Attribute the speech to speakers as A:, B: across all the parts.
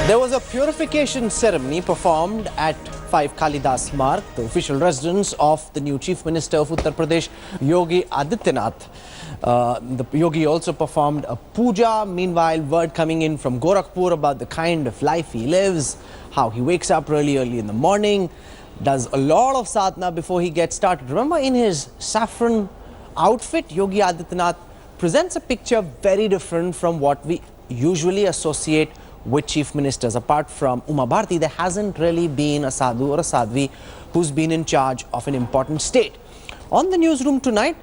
A: There was a purification ceremony performed at 5 Kalidas Marg, the official residence of the new Chief Minister of Uttar Pradesh, Yogi Adityanath. The Yogi also performed a puja. Meanwhile, word coming in from Gorakhpur about the kind of life he lives, how he wakes up really early in the morning, does a lot of sadhana before he gets started. Remember, in his saffron outfit, Yogi Adityanath presents a picture very different from what we usually associate with chief ministers. Apart from Uma Bharti, there hasn't really been a sadhu or a sadhvi who's been in charge of an important state. On the newsroom tonight,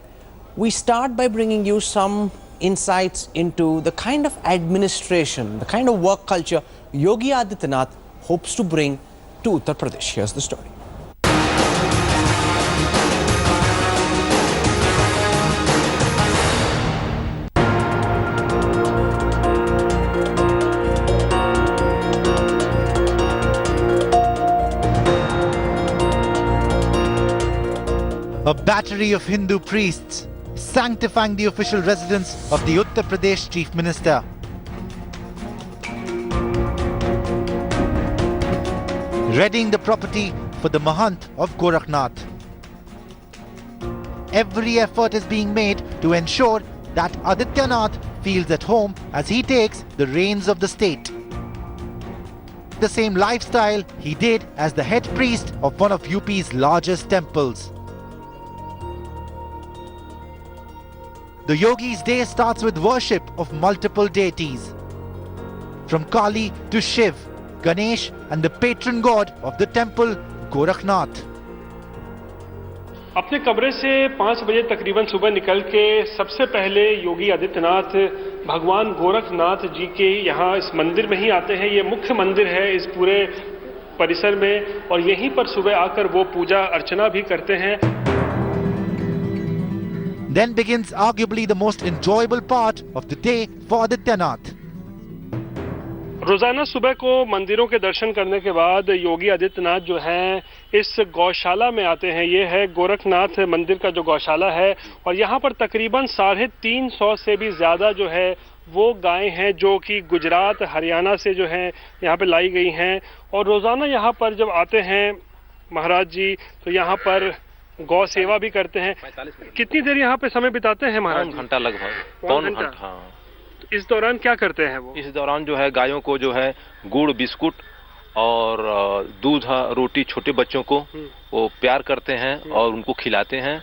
A: we start by bringing you some insights into the kind of administration, the kind of work culture Yogi Adityanath hopes to bring to Uttar Pradesh. Here's the story.
B: A battery of Hindu priests sanctifying the official residence of the Uttar Pradesh Chief Minister. Readying the property for the Mahant of Gorakhnath. Every effort is being made to ensure that Adityanath feels at home as he takes the reins of the state. The same lifestyle he did as the head priest of one of UP's largest temples. The Yogi's day starts with worship of multiple deities, from Kali to Shiv, Ganesh and the patron god of the temple, Gorakhnath.
C: अपने कमरे से 5 बजे तकरीबन सुबह निकल के सबसे पहले योगी आदित्यनाथ भगवान गोरखनाथ जी के यहाँ इस मंदिर में ही आते हैं। ये मुख्य मंदिर है इस पूरे परिसर में और यहीं पर सुबह आकर वो पूजा अर्चना भी करते हैं।
B: Then begins arguably the most enjoyable part of the day for Adityanath.
C: रोजाना सुबह को मंदिरों के दर्शन करने के बाद योगी आदित्यनाथ जो हैं इस गौशाला में आते हैं। ये है गोरखनाथ मंदिर का जो गौशाला है और यहाँ पर तकरीबन 350 से भी ज़्यादा जो है वो गायें हैं जो कि गुजरात हरियाणा से जो हैं यहाँ पे लाई गई हैं। और रोज़ाना यहाँ पर जब आते हैं महाराज जी तो यहाँ पर गौ सेवा भी करते हैं। कितनी देर यहाँ पे समय बिताते हैं महाराज?
D: पौन घंटा लगभग, पौन घंटा। हाँ।
C: इस दौरान क्या करते हैं वो?
D: इस दौरान जो है गायों को जो है गुड़ बिस्कुट और दूध रोटी छोटे बच्चों को वो प्यार करते हैं और उनको खिलाते हैं।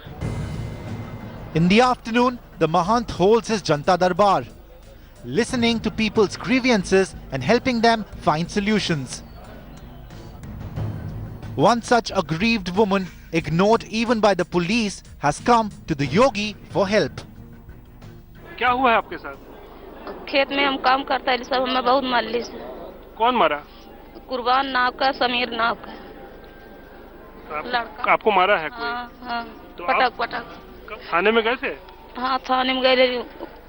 B: In the afternoon, the Mahant holds his Janta Darbar, listening to people's grievances and helping them find solutions. One such aggrieved woman, ignored even by the police, has come to the yogi for help.
C: क्या हुआ है आपके साथ?
E: खेत में हम काम करते हैं, सब हमें बहुत मारली से।
C: कौन मारा?
E: कुर्बान नाव का, समीर नाव का लड़का।
C: आपको मारा है कोई?
E: हाँ, हाँ।
C: तो
E: पटक पटक।
C: थाने में गए थे?
E: हाँ, थाने में गए।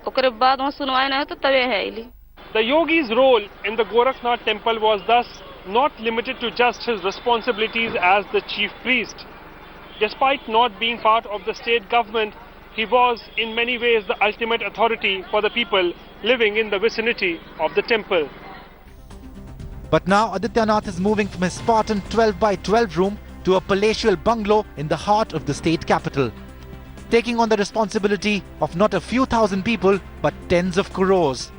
E: ओकरे बाद वहाँ सुनवाई नहीं तो तबे है इली।
C: The yogi's role in the Gorakhnath temple was thus not limited to just his responsibilities as the chief priest. Despite not being part of the state government, he was in many ways the ultimate authority for the people living in the vicinity of the temple.
B: But now Adityanath is moving from his Spartan 12 by 12 room to a palatial bungalow in the heart of the state capital, taking on the responsibility of not a few thousand people but tens of crores.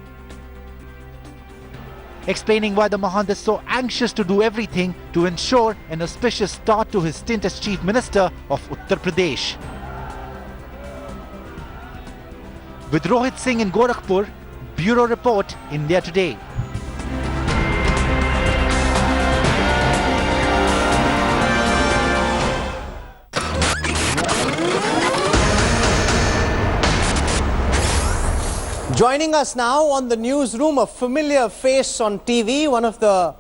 B: Explaining why the Mahant is so anxious to do everything to ensure an auspicious start to his stint as Chief Minister of Uttar Pradesh. With Rohit Singh in Gorakhpur, Bureau Report, India Today.
A: Joining us now on the newsroom, a familiar face on TV, one of the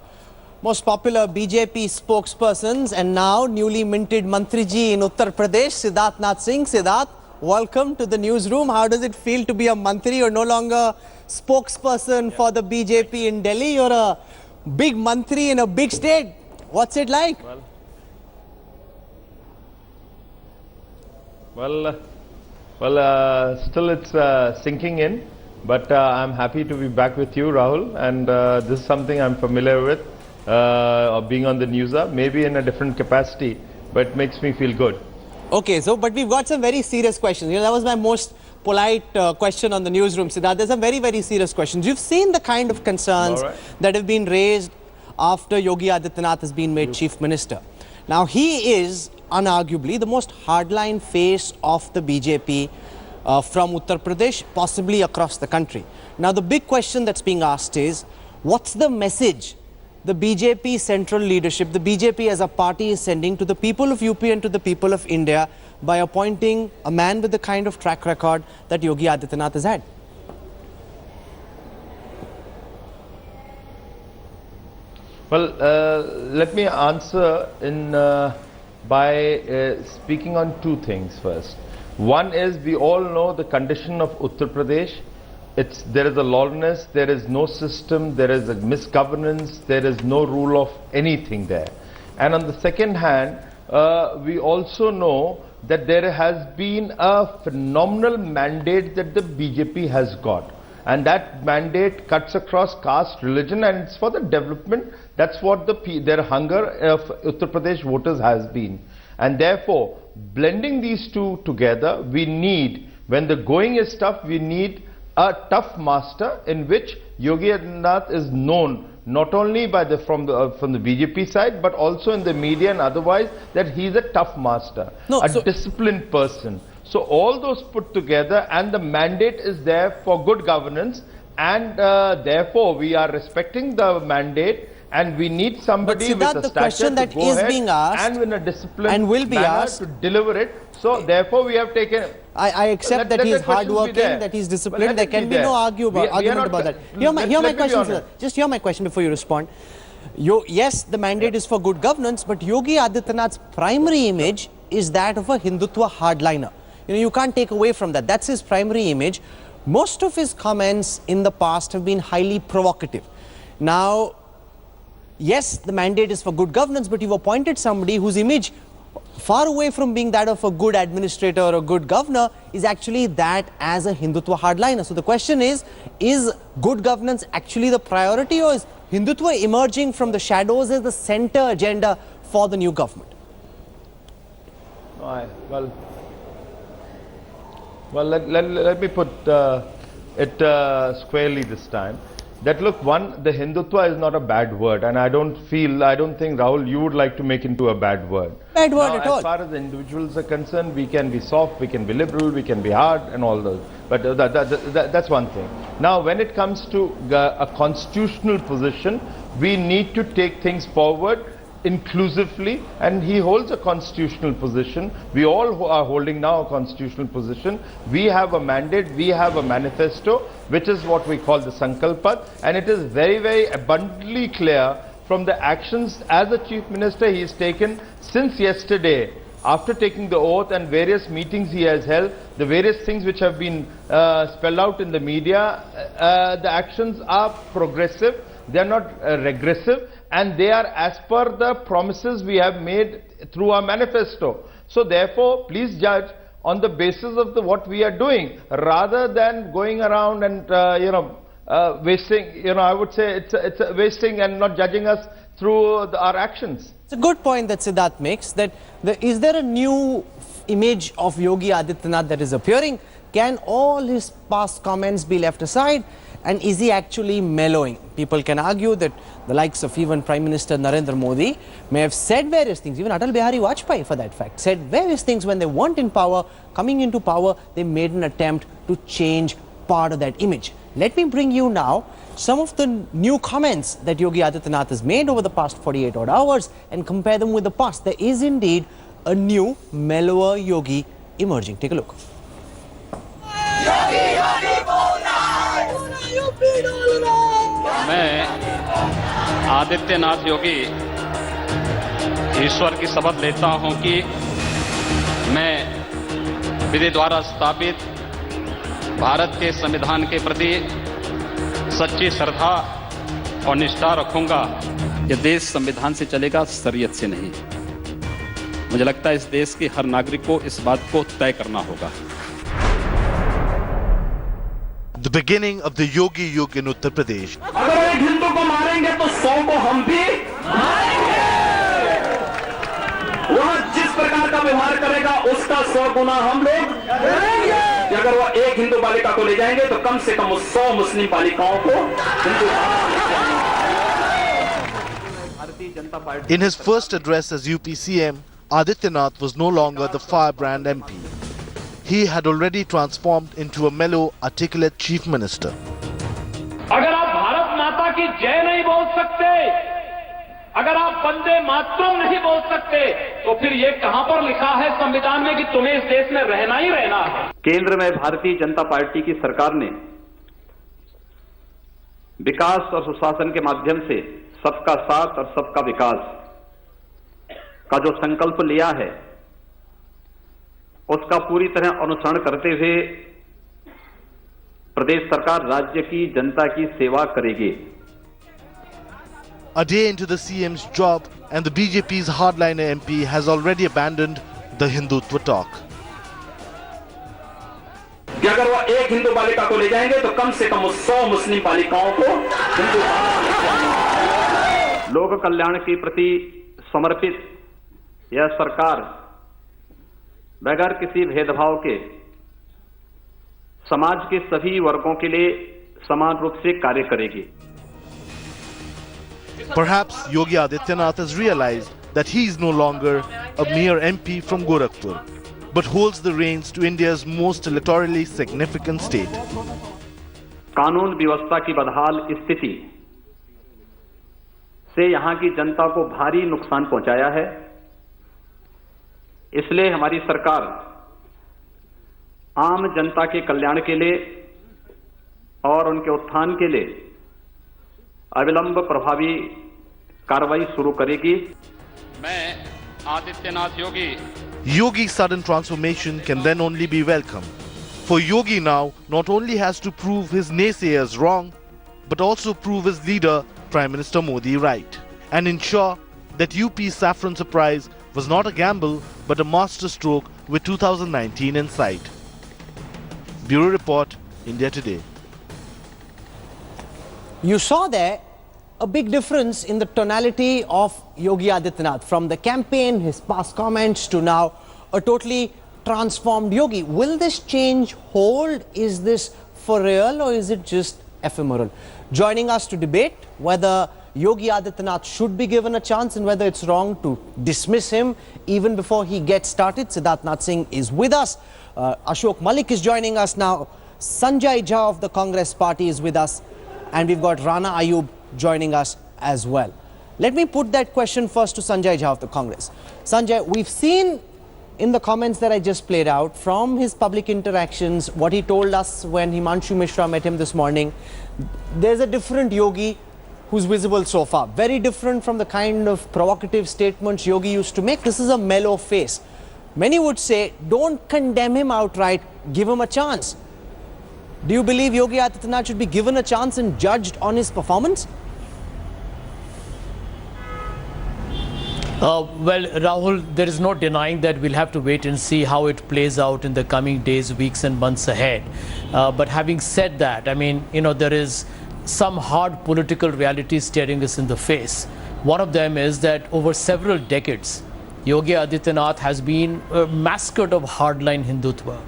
A: most popular BJP spokespersons and now newly minted Mantriji in Uttar Pradesh, Siddharth Singh. Siddharth, welcome to the newsroom. How does it feel to be a Mantri? You're no longer spokesperson for the BJP in Delhi. You're a big Mantri in a big state. What's it like?
F: Still it's sinking in. But I'm happy to be back with you, Rahul, and this is something I'm familiar with, of being on the news, maybe in a different capacity, but it makes me feel good.
A: Okay, so but we've got some very serious questions. You know, that was my most polite question on the newsroom, Siddharth. There's some very, very serious questions. You've seen the kind of concerns that have been raised after Yogi Adityanath has been made Chief Minister. Now, he is unarguably the most hardline face of the BJP from Uttar Pradesh, possibly across the country. Now, the big question that's being asked is, what's the message the BJP central leadership, the BJP as a party, is sending to the people of UP and to the people of India by appointing a man with the kind of track record that Yogi Adityanath has had?
F: Well, let me answer by speaking on two things first. One is, we all know the condition of Uttar Pradesh. There is a lawlessness, there is no system, there is a misgovernance, there is no rule of anything there. And on the second hand, we also know that there has been a phenomenal mandate that the BJP has got. And that mandate cuts across caste, religion, and it's for the development. That's what their hunger of Uttar Pradesh voters has been. And therefore, blending these two together, we need, when the going is tough, we need a tough master in which Yogi Adityanath is known not only by from the BJP side, but also in the media and otherwise, that he's a tough master, disciplined person. So all those put together, and the mandate is there for good governance, and therefore we are respecting the mandate, and we need somebody with a stature to go ahead and in a disciplined
A: and will be
F: manner to deliver it. So therefore we have taken...
A: I accept that he is hardworking, that he is disciplined. There can be no argument about that. Hear my question, sir. Just hear my question before you respond. Yes, the mandate is for good governance, but Yogi Adityanath's primary image is that of a Hindutva hardliner. You know, you can't take away from that. That's his primary image. Most of his comments in the past have been highly provocative. Now, yes, the mandate is for good governance, but you've appointed somebody whose image, far away from being that of a good administrator or a good governor, is actually that as a Hindutva hardliner. So the question is good governance actually the priority, or is Hindutva emerging from the shadows as the center agenda for the new government?
F: Well, let me put it squarely this time. That look, one, the Hindutva is not a bad word, and I don't think, Rahul, you would like to make into a bad word.
A: Bad word at all.
F: As far as the individuals are concerned, we can be soft, we can be liberal, we can be hard, and all those. But that's one thing. Now, when it comes to a constitutional position, we need to take things forward inclusively, and he holds a constitutional position. We all are holding now a constitutional position. We have a mandate, we have a manifesto, which is what we call the Sankalpat, and it is very, very abundantly clear from the actions as a Chief Minister he has taken since yesterday, after taking the oath, and various meetings he has held, the various things which have been spelled out in the media. The actions are progressive, they are not regressive, and they are as per the promises we have made through our manifesto. So therefore, please judge on the basis of what we are doing, rather than going around and wasting. I would say it's wasting and not judging us through our actions.
A: It's a good point that Siddharth makes, that is there a new image of Yogi Adityanath that is appearing? Can all his past comments be left aside? And is he actually mellowing? People can argue that the likes of even Prime Minister Narendra Modi may have said various things, even Atal Bihari Vajpayee for that fact, said various things when they weren't in power. Coming into power, they made an attempt to change part of that image. Let me bring you now some of the new comments that Yogi Adityanath has made over the past 48 odd hours and compare them with the past. There is indeed a new, mellower Yogi emerging. Take a look.
G: मैं आदित्यनाथ योगी ईश्वर की शपथ लेता हूं कि मैं विधि द्वारा स्थापित भारत के संविधान के प्रति सच्ची श्रद्धा और निष्ठा रखूंगा। ये देश संविधान से चलेगा, शरीयत से नहीं। मुझे लगता है इस देश के हर नागरिक को इस बात को तय करना होगा।
B: The beginning of the Yogi Yug in Uttar Pradesh.
H: अगर एक हिंदू को मारेंगे तो 100 को हम भी मारेंगे। वह जिस प्रकार का व्यवहार करेगा उसका 100 गुना हम लोग करेंगे। अगर वह एक हिंदू बालिका को ले जाएंगे तो कम से कम 100 मुस्लिम बालिकाओं को
B: In his first address as UP CM, Adityanath was no longer the firebrand MP. He had already transformed into a mellow, articulate chief minister.
H: अगर आप भारत माता की जय नहीं बोल सकते, अगर आप वंदे मातरम नहीं बोल सकते, तो फिर ये कहां पर लिखा है संविधान में कि तुम्हें इस देश में रहना ही रहना है। केंद्र में भारतीय जनता पार्टी की सरकार ने विकास और सुशासन के माध्यम से सबका साथ और सबका विकास का जो संकल्प लिया है, उसका पूरी तरह अनुसरण करते हुए प्रदेश सरकार राज्य की जनता की सेवा करेगी।
B: A day into the CM's job, and the BJP's hardliner MP has already abandoned the Hindutva talk.
H: कि अगर वह एक हिंदू बालिका को ले जाएंगे तो कम से कम 100 मुस्लिम बालिकाओं को हिंदू लोक कल्याण के प्रति समर्पित यह सरकार बगैर किसी भेदभाव के समाज के सभी वर्गों के लिए समान रूप से कार्य करेगी।
B: Perhaps Yogi Adityanath has realized that he is no longer a mere MP from Gorakhpur, but holds the reins to India's most electorally significant state.
H: कानून व्यवस्था की बदहाल स्थिति से यहां की जनता को भारी नुकसान पहुंचाया है। इसलिए हमारी सरकार आम जनता के कल्याण के लिए और उनके उत्थान के लिए अविलंब प्रभावी कार्रवाई शुरू करेगी।
G: मैं Adityanath Yogi
B: Yogi's sudden transformation can then only be welcome. For Yogi now not only has to prove his naysayers wrong, but also prove his leader, Prime Minister Modi, right, and ensure that UP's saffron surprise was not a gamble but a masterstroke with 2019 in sight. Bureau Report, India Today.
A: You saw there a big difference in the tonality of Yogi Adityanath, from the campaign, his past comments, to now a totally transformed Yogi. Will this change hold? Is this for real, or is it just ephemeral? Joining us to debate whether Yogi Adityanath should be given a chance and whether it's wrong to dismiss him even before he gets started, Siddharth Nath Singh is with us. Ashok Malik is joining us now. Sanjay Jha of the Congress Party is with us. And we've got Rana Ayub joining us as well. Let me put that question first to Sanjay Jha of the Congress. Sanjay, we've seen in the comments that I just played out from his public interactions, what he told us when Himanshu Mishra met him this morning. There's a different Yogi who's visible so far. Very different from the kind of provocative statements Yogi used to make. This is a mellow face. Many would say, don't condemn him outright, give him a chance. Do you believe Yogi Adityanath should be given a chance and judged on his performance?
I: Well, Rahul, there is no denying that we'll have to wait and see how it plays out in the coming days, weeks and months ahead. But having said that, I mean, you know, there is some hard political reality staring us in the face. One of them is that over several decades, Yogi Adityanath has been a mascot of hardline Hindutva.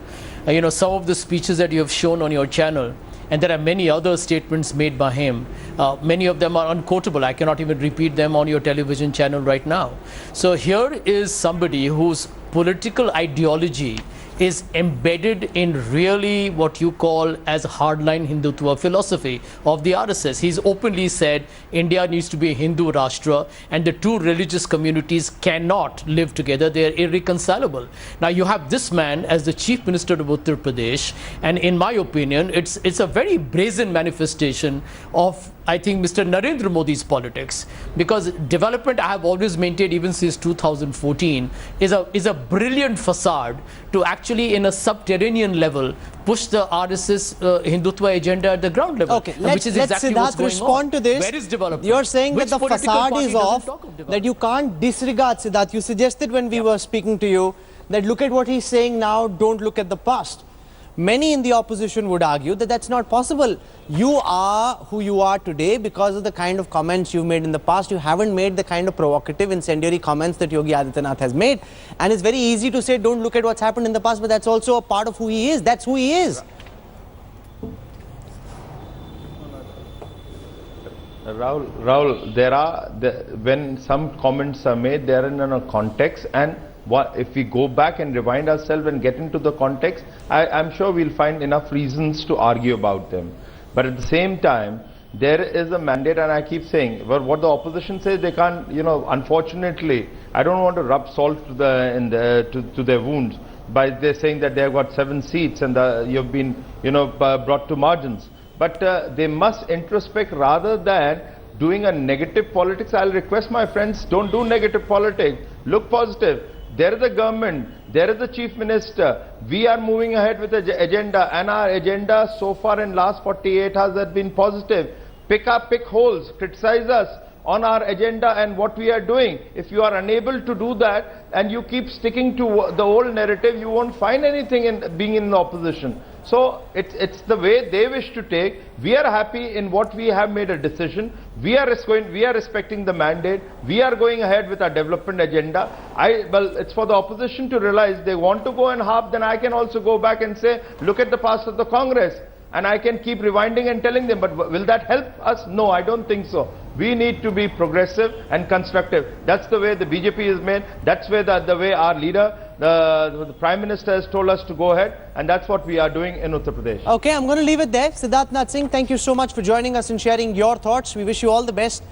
I: You know, some of the speeches that you have shown on your channel, and there are many other statements made by him. Many of them are unquotable. I cannot even repeat them on your television channel right now. So here is somebody whose political ideology is embedded in really what you call as hardline Hindutva philosophy of the RSS. He's openly said India needs to be a Hindu Rashtra and the two religious communities cannot live together. They are irreconcilable. Now you have this man as the Chief Minister of Uttar Pradesh, and in my opinion, it's a very brazen manifestation of, I think, Mr. Narendra Modi's politics, because development, I have always maintained even since 2014, is a brilliant facade to actually in a subterranean level push the RSS Hindutva agenda at the ground level.
A: Okay, let's Siddharth respond to this.
I: Where is development?
A: You're saying
I: Which
A: that the facade is off, that you can't disregard, Siddharth. You suggested when we were speaking to you that look at what he's saying now, don't look at the past. Many in the opposition would argue that that's not possible. You are who you are today because of the kind of comments you've made in the past. You haven't made the kind of provocative, incendiary comments that Yogi Adityanath has made. And it's very easy to say, don't look at what's happened in the past, but that's also a part of who he is. That's who he is.
F: Rahul, when some comments are made, they are in a context, and if we go back and rewind ourselves and get into the context, I'm sure we'll find enough reasons to argue about them. But at the same time, there is a mandate, and I keep saying, well, what the opposition says, they can't, unfortunately, I don't want to rub salt to their wounds by they're saying that they've got 7 seats and you've been, brought to margins. But they must introspect rather than doing a negative politics. I'll request my friends, don't do negative politics. Look positive. There is a government, there is a chief minister. We are moving ahead with the agenda, and our agenda so far in last 48 hours has been positive. Pick holes, criticize us on our agenda and what we are doing. If you are unable to do that and you keep sticking to the old narrative, you won't find anything in being in the opposition. So it's the way they wish to take. We are happy in what we have made a decision. We are respecting the mandate. We are going ahead with our development agenda. Well, it's for the opposition to realize they want to go and half, then I can also go back and say, look at the past of the Congress. And I can keep rewinding and telling them, but will that help us? No, I don't think so. We need to be progressive and constructive. That's the way the BJP is made. That's where the way our leader, the Prime Minister, has told us to go ahead. And that's what we are doing in Uttar Pradesh.
A: Okay, I'm going to leave it there. Siddharth Nath Singh, thank you so much for joining us and sharing your thoughts. We wish you all the best.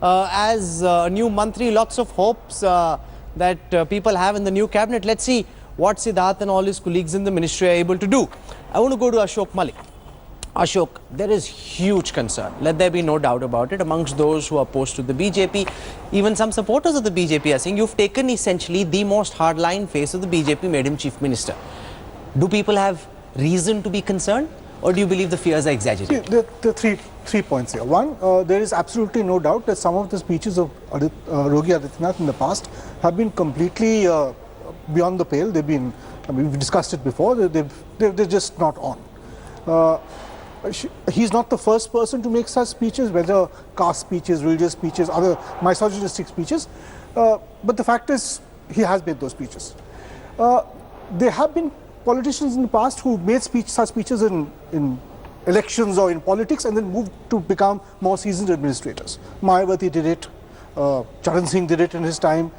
A: As a new Mantri, lots of hopes that people have in the new cabinet. Let's see what Siddharth and all his colleagues in the ministry are able to do. I want to go to Ashok Malik. Ashok, there is huge concern, let there be no doubt about it, amongst those who are opposed to the BJP. Even some supporters of the BJP are saying you've taken essentially the most hardline face of the BJP, made him chief minister. Do people have reason to be concerned, or do you believe the fears are exaggerated?
J: See, there are three points here. One, there is absolutely no doubt that some of the speeches of Yogi Adityanath in the past have been completely beyond the pale. They've been, we've discussed it before, they're just not on. He's not the first person to make such speeches, whether caste speeches, religious speeches, other misogynistic speeches. But the fact is, he has made those speeches. There have been politicians in the past who made such speeches in elections or in politics and then moved to become more seasoned administrators. Mayawati did it, Charan Singh did it in his time.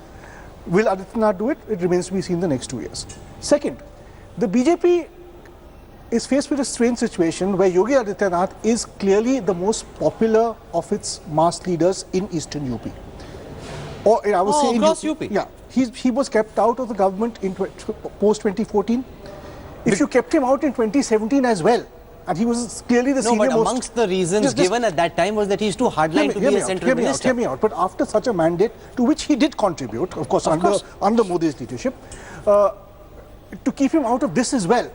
J: Will Adityanath do it? It remains to be seen in the next 2 years. Second, the BJP is faced with a strange situation where Yogi Adityanath is clearly the most popular of its mass leaders in Eastern UP. Or I would say
A: across UP.
J: Yeah, he was kept out of the government in post 2014. If you kept him out in 2017 as well, and he was clearly the senior most.
A: No, but amongst the reasons given at that time was that he's too hardline to be a central minister.
J: Hear me out. But after such a mandate, to which he did contribute, of course, under Modi's leadership, to keep him out of this as well,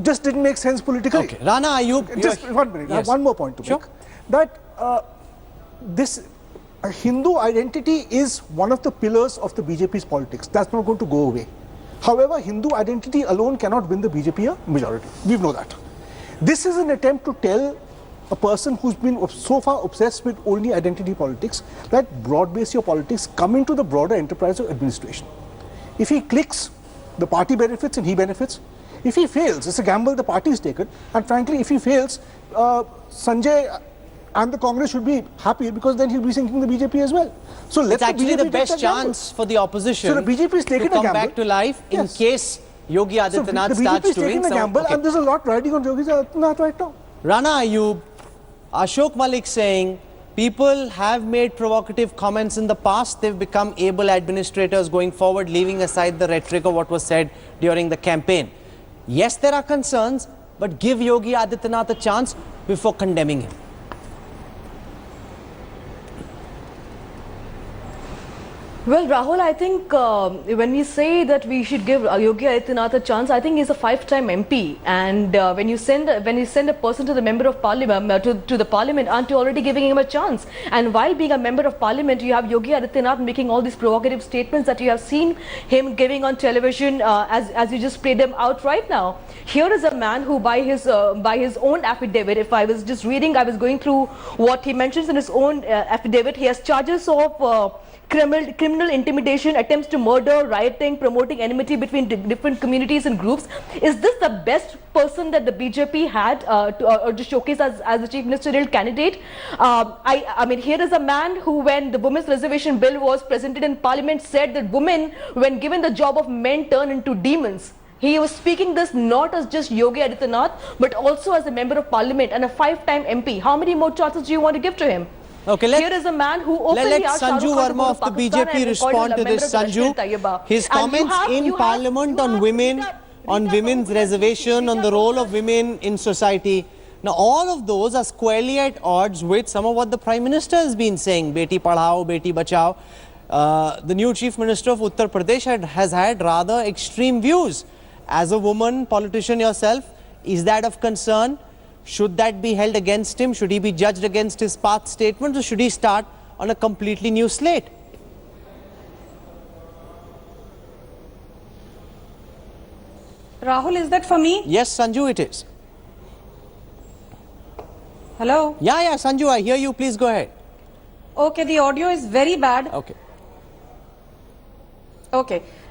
J: just didn't make sense politically.
A: Okay, Rana Ayub,
J: just 1 minute. Yes. I have one more point to make. That this Hindu identity is one of the pillars of the BJP's politics. That's not going to go away. However, Hindu identity alone cannot win the BJP a majority. We know that. This is an attempt to tell a person who's been so far obsessed with only identity politics that broad-base your politics, come into the broader enterprise of administration. If he clicks, the party benefits and he benefits. If he fails, it's a gamble the party has taken, and frankly, if he fails, Sanjay and the Congress should be happy because then he'll be sinking the BJP as well. So let's
A: actually the best chance for the opposition
J: so the BJP is taking
A: to come back to life in case Yogi Adityanath starts doing
J: a gamble, and there's a lot riding on Yogi Adityanath right now.
A: Rana Ayub, Ashok Malik saying people have made provocative comments in the past. They've become able administrators going forward, leaving aside the rhetoric of what was said during the campaign. Yes, there are concerns, but give Yogi Adityanath a chance before condemning him.
K: Well, Rahul, I think when we say that we should give Yogi Adityanath a chance, I think he's a 5-time MP, and when you send a person to the member of parliament to the parliament, aren't you already giving him a chance? And while being a member of parliament, you have Yogi Adityanath making all these provocative statements that you have seen him giving on television, as you just played them out right now. Here is a man who, by his own affidavit, if I was just reading, I was going through what he mentions in his own affidavit. He has charges of criminal intimidation, attempts to murder, rioting, promoting enmity between different communities and groups. Is this the best person that the BJP had to showcase as the chief ministerial candidate? I mean, here is a man who, when the women's reservation bill was presented in parliament, said that women, when given the job of men, turn into demons. He was speaking this not as just Yogi Adityanath, but also as a member of parliament and a 5-time MP. How many more chances do you want to give to him?
A: Okay,
K: here is a man who openly
A: asked Sanju Verma of the BJP respond to this. Sanju, his comments in Parliament on women, on women's reservation, on the role of women in society. Now, all of those are squarely at odds with some of what the Prime Minister has been saying. Beti Padhao, Beti Bachao. The new Chief Minister of Uttar Pradesh has had rather extreme views. As a woman politician yourself, is that of concern? Should that be held against him? Should he be judged against his past statements, or should he start on a completely new slate?
L: Rahul, is that for me?
A: Yes, Sanju, it is.
L: Hello?
A: Yeah, Sanju, I hear you. Please go ahead.
L: Okay, the audio is very bad. Okay.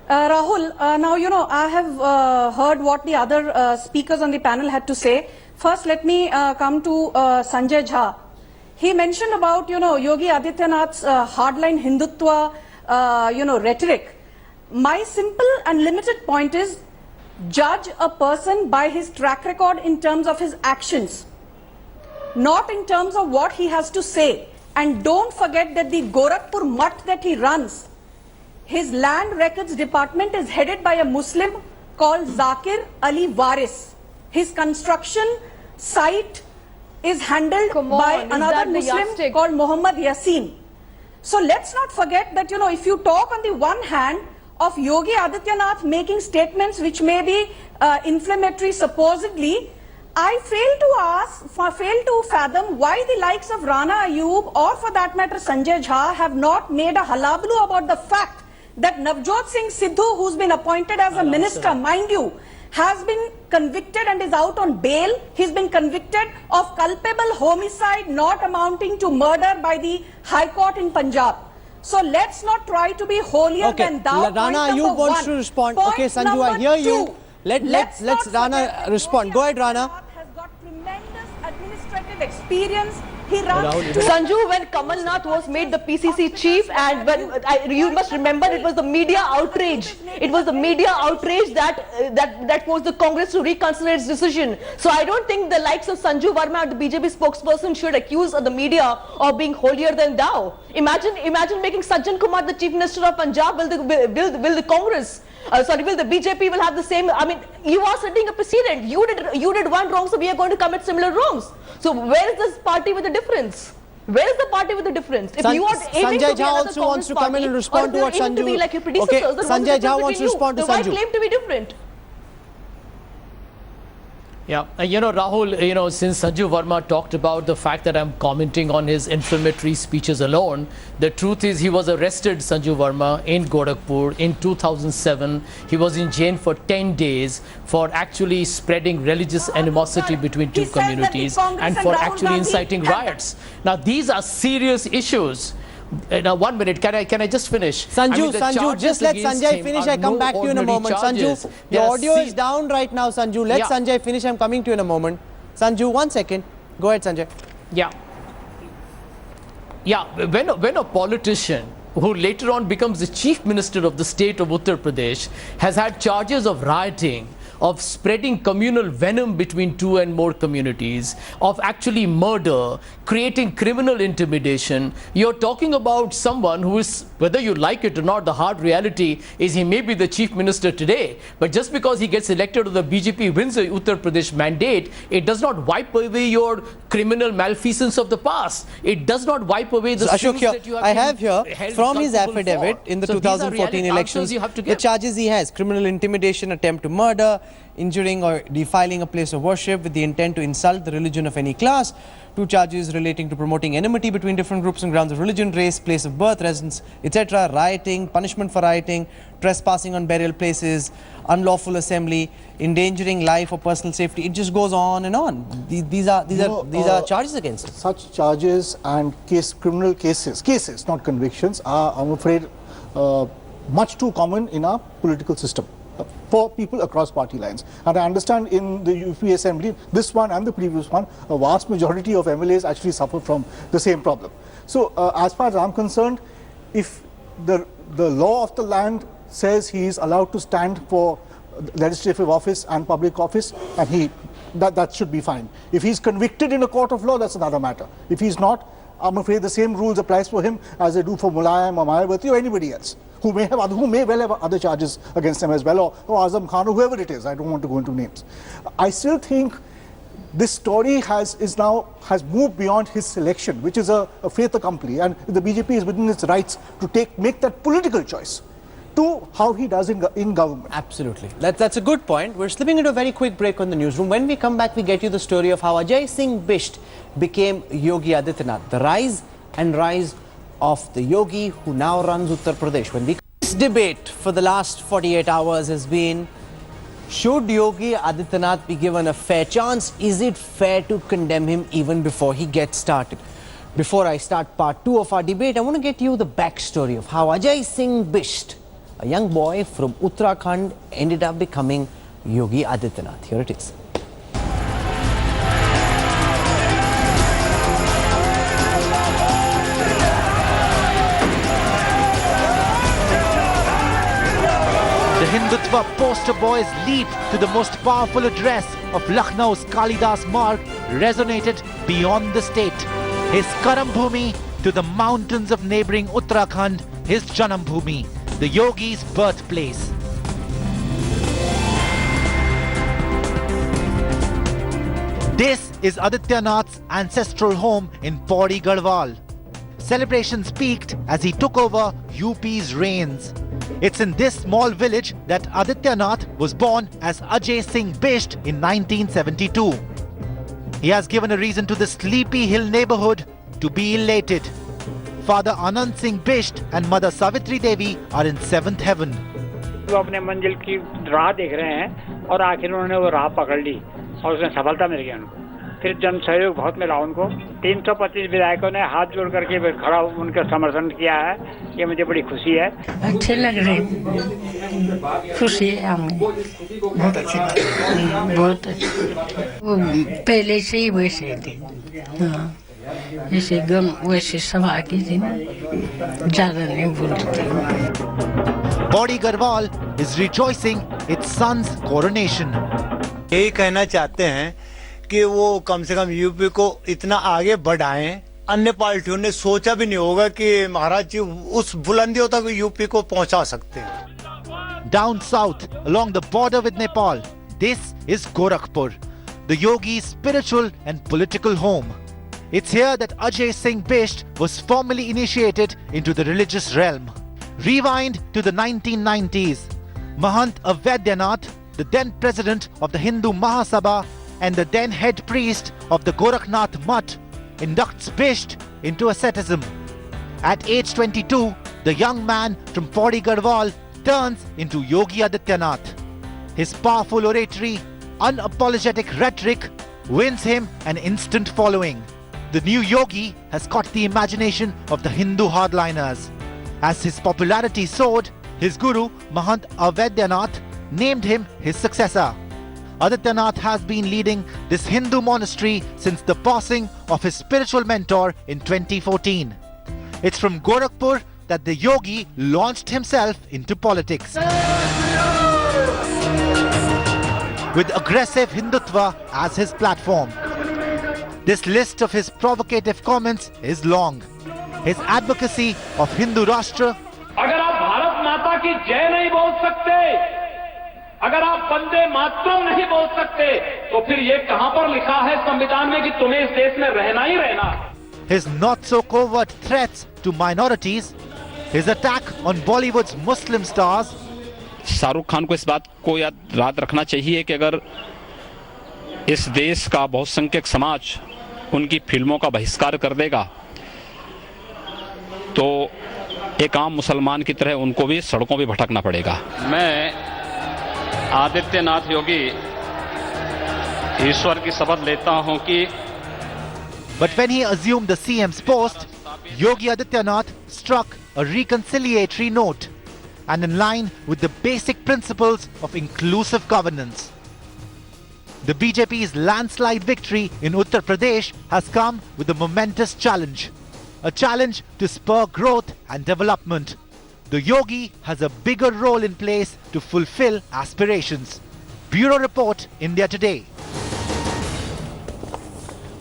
L: Rahul, now, you know, I have heard what the other speakers on the panel had to say. First, let me come to Sanjay Jha. He mentioned about, you know, Yogi Adityanath's hardline Hindutva, rhetoric. My simple and limited point is, judge a person by his track record in terms of his actions, not in terms of what he has to say. And don't forget that the Gorakhpur Mutt that he runs, his land records department is headed by a Muslim called Zakir Ali Waris. His construction site is handled by another Muslim called Muhammad Yassin. So let's not forget that, you know, if you talk on the one hand of Yogi Adityanath making statements which may be inflammatory supposedly, I fail to fathom why the likes of Rana Ayub or for that matter Sanjay Jha have not made a halablu about the fact that Navjot Singh Sidhu, who's been appointed as a minister, mind you, has been convicted and is out on bail. He's been convicted of culpable homicide not amounting to murder by the High Court in Punjab. So let's not try to be holier than thou.
A: Rana, you want to respond. Okay, Sanju, I hear you. Let's Rana respond. Go ahead, Rana.
L: Has got tremendous administrative experience. He runs
K: Sanju, when Kamal Nath was made the PCC chief, and when you must remember, it was the media outrage. It was the media outrage that forced the Congress to reconsider its decision. So I don't think the likes of Sanju Verma, the BJP spokesperson, should accuse the media of being holier than thou. Imagine making Sajjan Kumar the Chief Minister of Punjab. Will the Congress? Will the BJP will have the same? I mean, you are setting a precedent. You did one wrong, so we are going to commit similar wrongs. So where is this party with the difference? Where is the party with the difference? If you are aiming
A: Sanjay
K: to be
A: Jha
K: another
A: also wants to come in and respond to what Sanju.
K: To be like your predecessors,
A: okay, Sanjay Jha wants to respond to Sanju.
K: Why claim to be different?
I: Yeah, you know, Rahul, you know, since Sanju Verma talked about the fact that I'm commenting on his inflammatory speeches alone, the truth is he was arrested, Sanju Verma, in Gorakhpur in 2007. He was in jail for 10 days for actually spreading religious animosity between two communities and for actually inciting riots. Now, these are serious issues. Now, 1 minute, can I just finish?
A: Sanju, just let Sanjay finish. I come back to you in a moment. Sanju, the audio is down right now, Sanju. Let Sanjay finish. I'm coming to you in a moment. Sanju, 1 second. Go ahead, Sanjay.
I: When a politician who later on becomes the chief minister of the state of Uttar Pradesh has had charges of rioting, of spreading communal venom between two and more communities, of actually murder, creating criminal intimidation, you're talking about someone who is Whether you like it or not, the hard reality is he may be the chief minister today, but just because he gets elected or the BJP wins the Uttar Pradesh mandate, it does not wipe away your criminal malfeasance of the past. It does not wipe away the
A: Ashok,
I: sins
A: here,
I: that you have
A: I have
I: been
A: here
I: held
A: from his
I: culpable
A: affidavit
I: for.
A: in the
I: So these are
A: 2014
I: reality
A: elections,
I: answers you have to
A: the
I: give.
A: charges he has: criminal intimidation, attempt to murder, injuring or defiling a place of worship with the intent to insult the religion of any class. 2 charges relating to promoting enmity between different groups on grounds of religion, race, place of birth, residence, etc., rioting, punishment for rioting, trespassing on burial places, unlawful assembly, endangering life or personal safety. It just goes on and on. These are charges against him.
J: Such charges and criminal cases, not convictions, are, I'm afraid, much too common in our political system for people across party lines. And I understand in the UP Assembly, this one and the previous one, a vast majority of MLAs actually suffer from the same problem. So as far as I'm concerned, if the law of the land says he is allowed to stand for legislative office and public office, and that should be fine. If he's convicted in a court of law, that's another matter. If he's not, I'm afraid the same rules applies for him as they do for Mulayam or Mayawati or anybody else who may well have other charges against them as well, or Azam Khan or whoever it is. I don't want to go into names. I still think this story has moved beyond his selection, which is a fait accompli, and the BJP is within its rights to make that political choice to how he does in government.
A: Absolutely. That's a good point. We're slipping into a very quick break on the newsroom. When we come back, we get you the story of how Ajay Singh Bisht became Yogi Adityanath, the rise of the Yogi who now runs Uttar Pradesh. This debate for the last 48 hours has been, should Yogi Adityanath be given a fair chance? Is it fair to condemn him even before he gets started? Before I start part 2 of our debate, I want to get you the backstory of how Ajay Singh Bisht, a young boy from Uttarakhand, ended up becoming Yogi Adityanath. Here it is.
B: The Hindutva poster boy's leap to the most powerful address of Lucknow's Kalidas Marg resonated beyond the state. His Karam Bhumi to the mountains of neighboring Uttarakhand, his Janam Bhumi, the Yogi's birthplace. This is Adityanath's ancestral home in Pauri Garhwal. Celebrations peaked as he took over UP's reins. It's in this small village that Adityanath was born as Ajay Singh Bisht in 1972. He has given a reason to the Sleepy Hill neighborhood to be elated. Father Anand Singh Bisht and Mother Savitri Devi are in 7th heaven.
M: वो अपने मंजिल की राह देख रहे हैं और आखिर उन्होंने वो राह पकड़ ली और उसमें सफलता मिल गई उनको। फिर जन सहयोग बहुत मिला उनको। 325 विधायकों ने हाथ जोड़ करके खड़ा उनका समर्थन किया है। ये मुझे बड़ी खुशी है।
N: अच्छे लग रहे, खुशी है हमें, बहुत अच्छे, बहुत अच्छे। वो पहले से ही वैसे थे, हाँ, जैसे गम वैसे सभा की थी ना, ज़्यादा नहीं बोलते।
B: Pauri Garhwal is rejoicing its son's coronation.
O: यही कहना चाहते हैं कि वो कम से कम यूपी को इतना आगे बढ़ाएं। अन्य पार्टियों ने सोचा भी नहीं होगा कि महाराज जी उस बुलंदियों तक यूपी को पहुंचा सकते हैं।
B: Down south, along the border with Nepal, this is Gorakhpur, the Yogi's spiritual and political home. It's here that Ajay Singh Bisht was formally initiated into the religious realm. Rewind to the 1990s. Mahant Avadyanath, the then president of the Hindu Mahasabha and the then head priest of the Gorakhnath Mutt, inducts Bisht into asceticism. At age 22, the young man from Pauri Garhwal turns into Yogi Adityanath. His powerful oratory, unapologetic rhetoric wins him an instant following. The new Yogi has caught the imagination of the Hindu hardliners. As his popularity soared, his guru Mahant Avadyanath named him his successor. Adityanath has been leading this Hindu monastery since the passing of his spiritual mentor in 2014. It's from Gorakhpur that the Yogi launched himself into politics. With aggressive Hindutva as his platform. This list of his provocative comments is long. His advocacy of Hindu Rashtra
H: की जय नहीं बोल सकते, अगर आप वंदे मातरम नहीं बोल सकते, तो फिर ये कहां पर लिखा है संविधान में कि तुम्हें इस देश में रहना ही रहना।
B: His not so covert threats to minorities, his attack on Bollywood's Muslim stars.
G: Shahrukh Khan को इस बात को याद रखना चाहिए कि अगर इस देश का बहुसंख्यक समाज उनकी फिल्मों का बहिष्कार कर देगा तो एक आम मुसलमान की तरह उनको भी सड़कों पे भटकना पड़ेगा। मैं आदित्यनाथ योगी ईश्वर की शपथ लेता हूं कि
B: But when he assumed the CM's post, Yogi Adityanath struck a reconciliatory note and in line with the basic principles of inclusive governance. The BJP's landslide victory in Uttar Pradesh has come with a momentous challenge, a challenge to spur growth and development. The Yogi has a bigger role in place to fulfill aspirations. Bureau Report, India Today.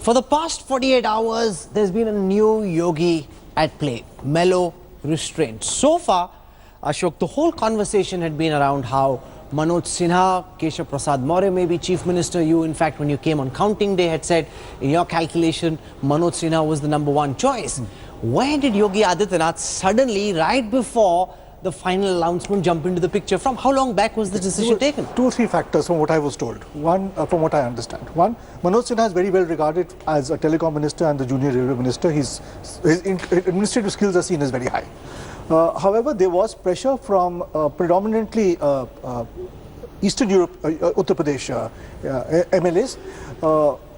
A: For the past 48 hours, there's been a new Yogi at play. Mellow, restraint. So far, Ashok, the whole conversation had been around how Manoj Sinha, Keshav Prasad Maurya may be Chief Minister. You, in fact, when you came on counting day, had said in your calculation, Manoj Sinha was the #1 choice. Where did Yogi Adityanath suddenly, right before the final announcement, jump into the picture from? How long back was the decision taken?
J: 2 or 3 factors from what I was told. One, from what I understand. One, Manoj Sinha is very well regarded as a telecom minister and the junior railway minister. His administrative skills are seen as very high. However, there was pressure from predominantly Eastern Europe, Uttar Pradesh MLAs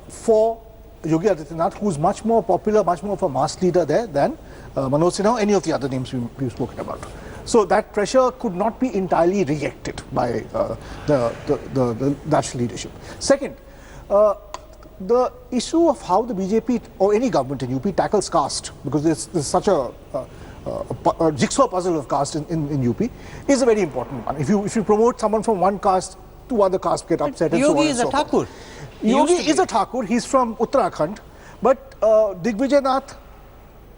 J: for Yogi Adityanath, who's much more popular, much more of a mass leader there than Manoj Sinha or any of the other names we've spoken about. So that pressure could not be entirely rejected by the national leadership. Second, the issue of how the BJP or any government in UP tackles caste, because there's such a jigsaw puzzle of caste in UP, is a very important one. If you promote someone from one caste, 2 other castes get upset and so on
A: Yogi
J: and
A: is
J: so
A: a Thakur.
J: Yogi is a Thakur. He's from Uttarakhand, but Digvijaynath,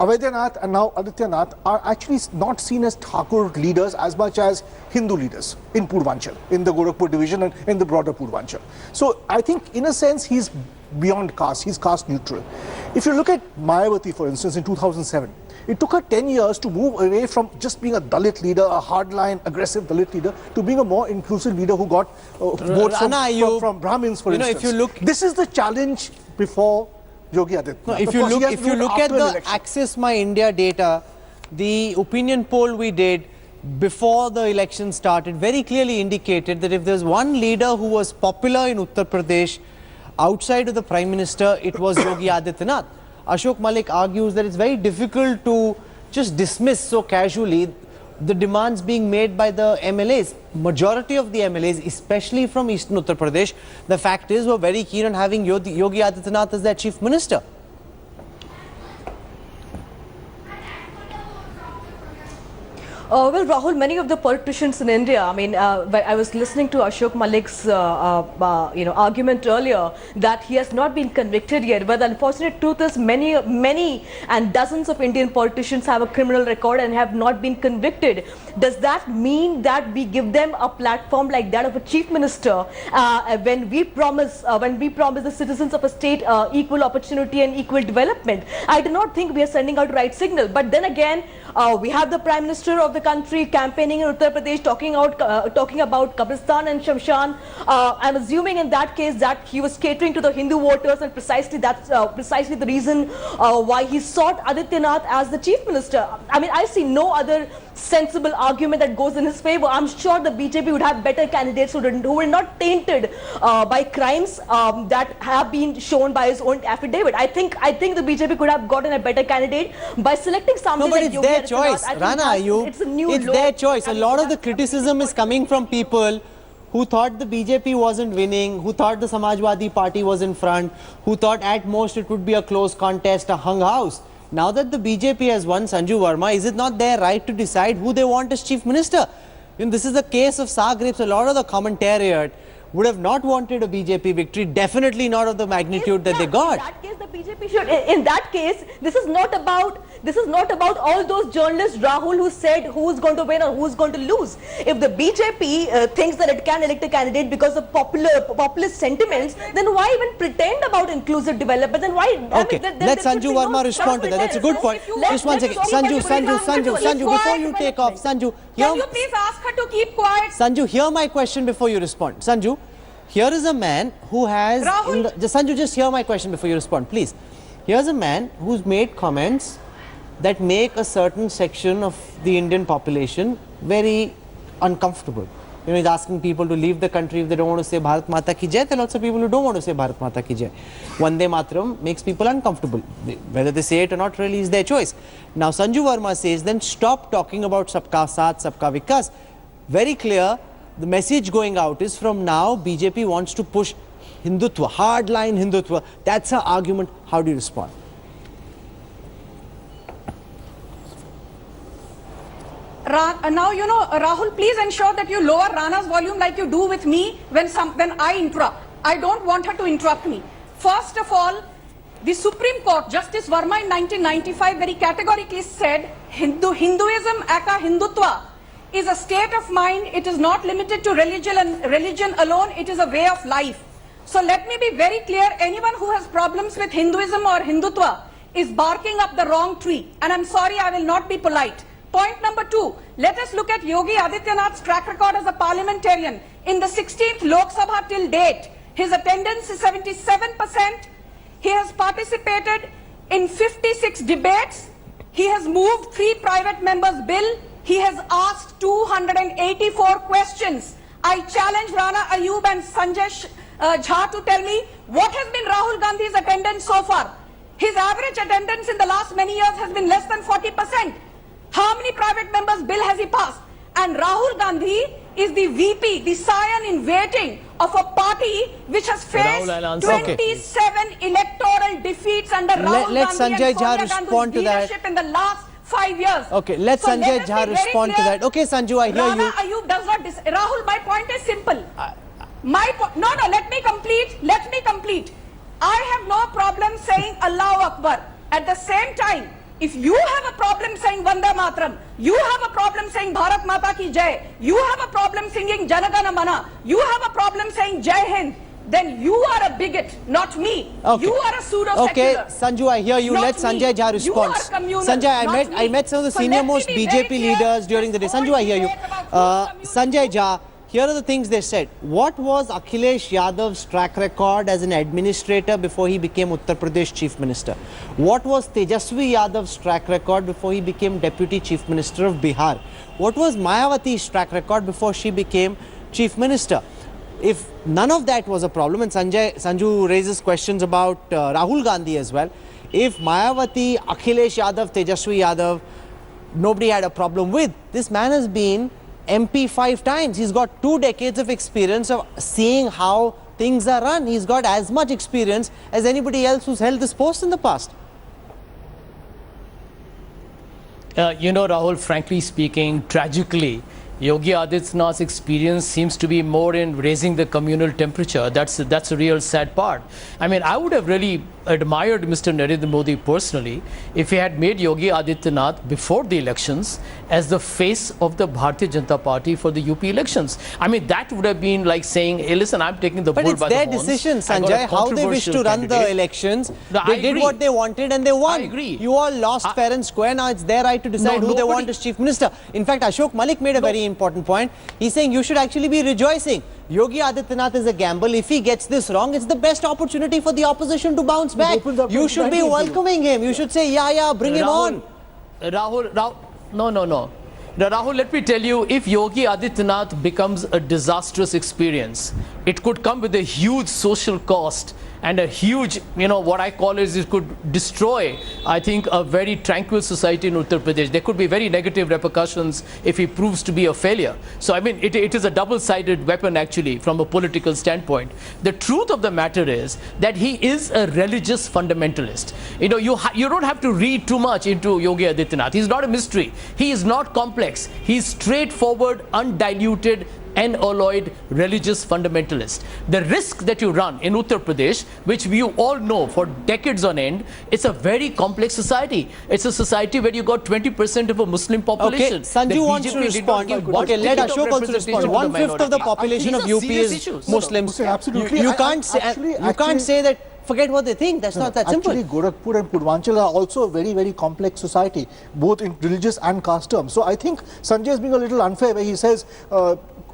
J: Avaidhanath and now Adityanath are actually not seen as Thakur leaders as much as Hindu leaders in Purvanchal, in the Gorakhpur division and in the broader Purvanchal. So I think in a sense he's beyond caste, he's caste neutral. If you look at Mayawati, for instance, in 2007, it took her 10 years to move away from just being a Dalit leader, a hardline, aggressive Dalit leader, to being a more inclusive leader who got votes from Brahmins, for instance.
A: If you look,
J: this is the challenge before Yogi Adityanath.
A: No, if you look at the Access My India data, the opinion poll we did before the election started very clearly indicated that if there's one leader who was popular in Uttar Pradesh outside of the Prime Minister, it was Yogi Adityanath. Ashok Malik argues that it's very difficult to just dismiss so casually the demands being made by the MLAs. Majority of the MLAs, especially from Eastern Uttar Pradesh, the fact is, were very keen on having Yogi Adityanath as their Chief Minister.
K: Well, Rahul, many of the politicians in India, I mean, I was listening to Ashok Malik's, argument earlier that he has not been convicted yet. But the unfortunate truth is many and dozens of Indian politicians have a criminal record and have not been convicted. Does that mean that we give them a platform like that of a chief minister when we promise the citizens of a state equal opportunity and equal development? I do not think we are sending out the right signal. But then again, we have the Prime Minister of the country campaigning in Uttar Pradesh, talking about Kabristan and Shamshan. I'm assuming in that case that he was catering to the Hindu voters, and precisely that's precisely the reason why he sought Adityanath as the chief minister. I mean, I see no other sensible argument that goes in his favor. I'm sure the BJP would have better candidates who were not tainted by crimes that have been shown by his own affidavit. I think the BJP could have gotten a better candidate by selecting somebody.
A: No, but
K: like
A: it's their choice, Rana. It's their choice. A lot of the criticism is coming from people who thought the BJP wasn't winning, who thought the Samajwadi Party was in front, who thought at most it would be a close contest, a hung house. Now that the BJP has won Sanju Verma, is it not their right to decide who they want as chief minister? This is the case of Sagrip's. A lot of the commentariat would have not wanted a BJP victory, definitely not of the magnitude that they got.
K: In that case, the BJP should. In that case, this is not about This is not about all those journalists, Rahul, who said who's going to win or who's going to lose. If the BJP thinks that it can elect a candidate because of populist sentiments, then why even pretend about inclusive development? Then why?
A: Okay, let Sanju Verma respond to that. That's a good point. Just one second. Sanju, before you take off, Sanju,
L: can you please ask her to keep quiet?
A: Sanju, hear my question before you respond. Sanju, here is a man who has... Sanju, just hear my question before you respond, please. Here's a man who's made comments that make a certain section of the Indian population very uncomfortable. You know, he's asking people to leave the country if they don't want to say Bharat Mata Ki Jai. There are lots of people who don't want to say Bharat Mata Ki Jai. Vande Mataram makes people uncomfortable. Whether they say it or not really is their choice. Now, Sanju Verma says, then stop talking about Sabka Saath, Sabka Vikas. Very clear. The message going out is from now BJP wants to push Hindutva, hardline Hindutva. That's her argument. How do you respond?
L: Now, you know, Rahul, please ensure that you lower Rana's volume like you do with me when I interrupt. I don't want her to interrupt me. First of all, the Supreme Court, Justice Verma in 1995 very categorically said Hinduism aka Hindutva is a state of mind. It is not limited to religion alone. It is a way of life. So let me be very clear. Anyone who has problems with Hinduism or Hindutva is barking up the wrong tree. And I'm sorry, I will not be polite. Point number 2. Let us look at Yogi Adityanath's track record as a parliamentarian. In the 16th Lok Sabha till date, his attendance is 77%. He has participated in 56 debates. He has moved 3 private members' bill. He has asked 284 questions. I challenge Rana Ayub and Sanjay Jha to tell me what has been Rahul Gandhi's attendance so far. His average attendance in the last many years has been less than 40%. How many private members' bill has he passed? And Rahul Gandhi is the VP, the scion in waiting of a party which has faced 27 electoral defeats under Rahul Gandhi and Sonia Gandhi's leadership in the last 5 years.
A: Okay, let Sanjay Jha respond to that. Okay, Sanju, I hear
L: Rana
A: you.
L: Ayub does not Rahul, my point is simple. No, let me complete. I have no problem saying Allahu Akbar. At the same time, if you have a problem saying Vande Mataram, you have a problem saying Bharat Mata Ki Jai, you have a problem singing Janagana Mana, you have a problem saying Jai Hind, then you are a bigot, not me.
A: Okay.
L: You are a pseudo-secular.
A: Okay, Sanju, I hear you.
L: Not
A: let Sanjay Jha respond.
L: You are communal,
A: Sanjay, I met some of the senior most BJP leaders during the day. Sanju, I hear you. Sanjay Jha, here are the things they said. What was Akhilesh Yadav's track record as an administrator before he became Uttar Pradesh Chief Minister? What was Tejasvi Yadav's track record before he became Deputy Chief Minister of Bihar? What was Mayawati's track record before she became Chief Minister? If none of that was a problem, and Sanju raises questions about Rahul Gandhi as well, if Mayawati, Akhilesh Yadav, Tejasvi Yadav, nobody had a problem with, this man has been MP 5 times. He's got 2 decades of experience of seeing how things are run. He's got as much experience as anybody else who's held this post in the past.
I: You know, Rahul, frankly speaking, tragically, Yogi Adityanath's experience seems to be more in raising the communal temperature. That's a real sad part. I mean, I would have really admired Mr. Narendra Modi personally if he had made Yogi Adityanath before the elections as the face of the Bharatiya Janata Party for the UP elections. I mean, that would have been like saying, hey, listen, I'm taking the bull by the horns.
A: But it's their decision, Sanjay, how they wish to run the elections. They did what they wanted and they won.
I: I agree.
A: You all lost fair and square. Now it's their right to decide who they want as Chief Minister. In fact, Ashok Malik made a very important point. He's saying you should actually be rejoicing. Yogi Adityanath is a gamble. If he gets this wrong, it's the best opportunity for the opposition to bounce back. You should be welcoming him. You should say, yeah, bring him on.
I: Rahul, no. Now, Rahul, let me tell you, if Yogi Adityanath becomes a disastrous experience, it could come with a huge social cost and a huge, what I call is it could destroy, I think, a very tranquil society in Uttar Pradesh. There could be very negative repercussions if he proves to be a failure. So, I mean, it is a double-sided weapon, actually, from a political standpoint. The truth of the matter is that he is a religious fundamentalist. You don't have to read too much into Yogi Adityanath. He's not a mystery. He is not complex. He's straightforward, undiluted. unalloyed religious fundamentalist. The risk that you run in Uttar Pradesh, which we all know for decades on end, it's a very complex society. It's a society where you got 20% of a Muslim population.
A: Okay, Sanju wants to respond. Okay, let Ashok also respond. 1/5 of the population of UP is Muslims.
J: Absolutely.
A: You can't say that. Forget what they think. That's not that simple.
J: Actually, Gorakhpur and Purvanchal are also a very, very complex society, both in religious and caste terms. So I think Sanjay is being a little unfair where he says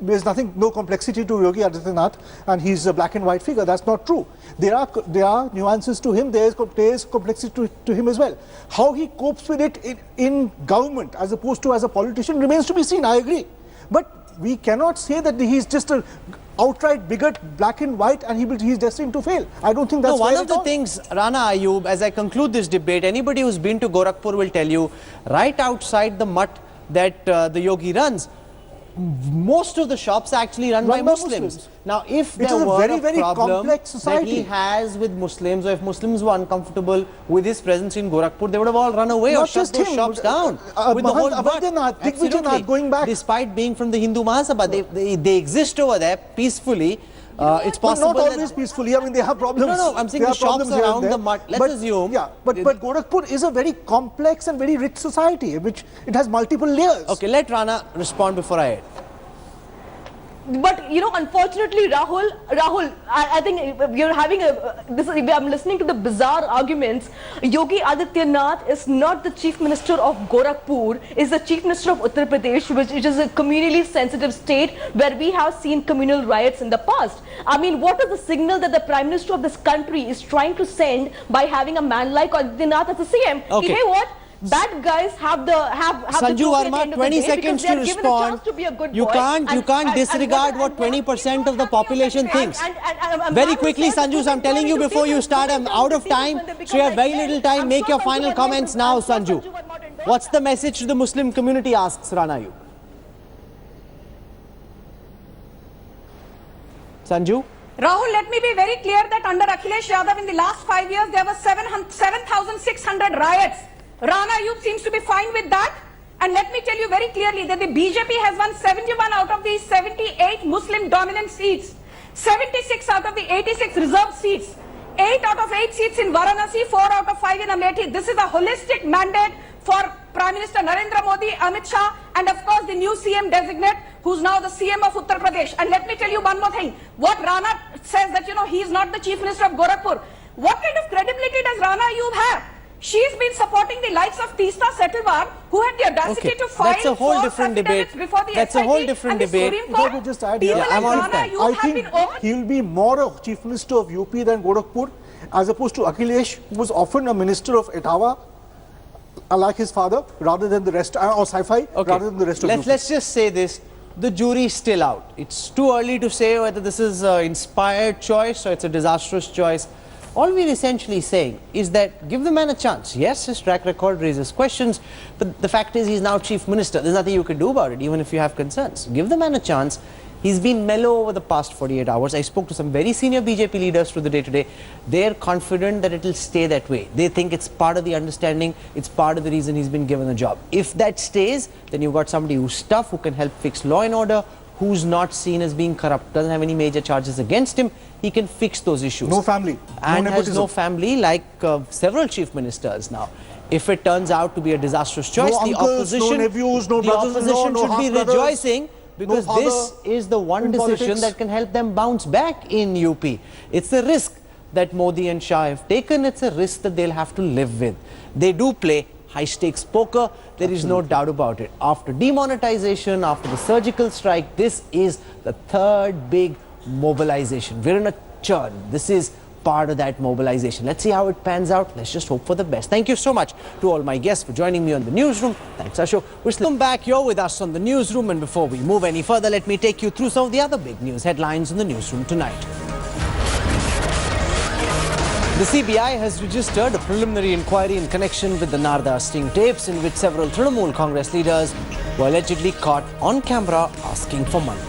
J: there's no complexity to Yogi Adityanath and he's a black and white figure. That's not true. There are nuances to him. There is complexity to him as well. How he copes with it in government as opposed to as a politician remains to be seen. I agree. But we cannot say that he's just a outright bigot, black and white, and he's destined to fail. I don't think that's
A: one of the things, Rana Ayub, as I conclude this debate, anybody who's been to Gorakhpur will tell you, right outside the mutt that the Yogi runs, most of the shops are actually run by Muslims. Now, if there were a problem that he has with Muslims, or if Muslims were uncomfortable with his presence in Gorakhpur, they would have all run away or shut those shops down. With the whole Absolutely.
J: Going back.
A: Despite being from the Hindu Mahasabha, they exist over there peacefully. It's possible.
J: But not always peacefully. I mean, they have problems.
A: No, I'm saying the shops around the mutt. Let's assume.
J: Yeah, but Gorakhpur is a very complex and very rich society, which it has multiple layers.
A: Okay, let Rana respond before I add.
K: But you know, unfortunately, Rahul, I think you're having I'm listening to the bizarre arguments. Yogi Adityanath is not the Chief Minister of Gorakhpur, is the Chief Minister of Uttar Pradesh, which is a communally sensitive state where we have seen communal riots in the past. I mean, what is the signal that the Prime Minister of this country is trying to send by having a man like Adityanath as a CM?
A: Okay.
K: You know what? Bad guys have
A: Sanju Verma, 20 seconds to respond. You can't disregard what 20% of the population thinks. Very quickly, Sanju, so I'm telling you before you start, I'm out of time. So you have very little time. Make your final comments now, Sanju. What's the message to the Muslim community, asks Rana Ayub. Sanju?
L: Rahul, let me be very clear that under Akhilesh Yadav in the last 5 years, there were 7,600 riots. Rana Ayub seems to be fine with that. And let me tell you very clearly that the BJP has won 71 out of the 78 Muslim dominant seats, 76 out of the 86 reserved seats, 8 out of 8 seats in Varanasi, 4 out of 5 in Amethi. This is a holistic mandate for Prime Minister Narendra Modi, Amit Shah, and of course the new CM designate, who's now the CM of Uttar Pradesh. And let me tell you one more thing. What Rana says that, you know, he is not the Chief Minister of Gorakhpur. What kind of credibility does Rana Ayub have? She's been supporting the likes of Teesta Setalwar, who had the audacity to file
A: that's a whole different debate.
L: That's
A: a whole different debate.
J: Just add here. I think he will be more a Chief Minister of UP than Gorakhpur, as opposed to Akhilesh, who was often a minister of Etawah, like his father, rather than the rest, or sci-fi, rather than the rest of UP.
A: Let's just say this. The jury is still out. It's too early to say whether this is an inspired choice or it's a disastrous choice. All we're essentially saying is that give the man a chance. Yes, his track record raises questions, but the fact is he's now Chief Minister. There's nothing you can do about it, even if you have concerns. Give the man a chance. He's been mellow over the past 48 hours. I spoke to some very senior BJP leaders through the day today. They're confident that it will stay that way. They think it's part of the understanding, it's part of the reason he's been given a job. If that stays, then you've got somebody who's tough, who can help fix law and order, who's not seen as being corrupt, doesn't have any major charges against him. He can fix those issues.
J: No family.
A: And has no family, like several chief ministers now. If it turns out to be a disastrous choice, the opposition, should be rejoicing, because this is the one decision that can help them bounce back in UP. It's a risk that Modi and Shah have taken. It's a risk that they'll have to live with. They do play high-stakes poker. There is no doubt about it. After demonetization, after the surgical strike, this is the third big mobilization. We're in a churn. This is part of that mobilization. Let's see how it pans out. Let's just hope for the best. Thank you so much to all my guests for joining me on the Newsroom. Thanks, Ashok. We're still back. You're with us on the Newsroom. And before we move any further, let me take you through some of the other big news headlines in the Newsroom tonight. The CBI has registered a preliminary inquiry in connection with the Narda sting tapes, in which several Trinamool Congress leaders were allegedly caught on camera asking for money.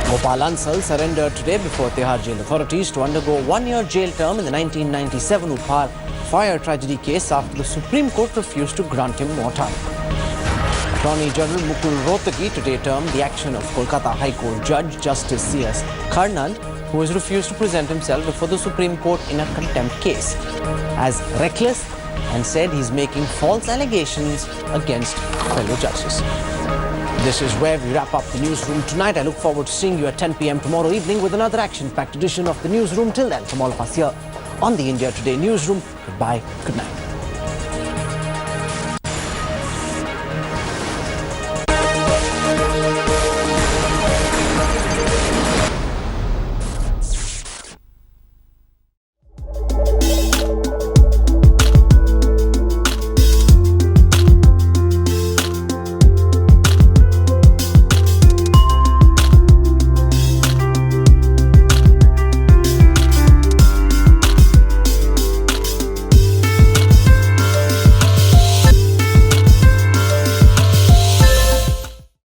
A: Gopal Ansal surrendered today before Tihar jail authorities to undergo a 1-year jail term in the 1997 Upar fire tragedy case after the Supreme Court refused to grant him more time. Attorney General Mukul Rohtgi today termed the action of Kolkata High Court Judge Justice C.S. Karnal, who has refused to present himself before the Supreme Court in a contempt case, as reckless, and said he's making false allegations against fellow judges. This is where we wrap up the newsroom tonight. I look forward to seeing you at 10 p.m. tomorrow evening with another action-packed edition of the newsroom. Till then, from all of us here on the India Today newsroom, goodbye, good night.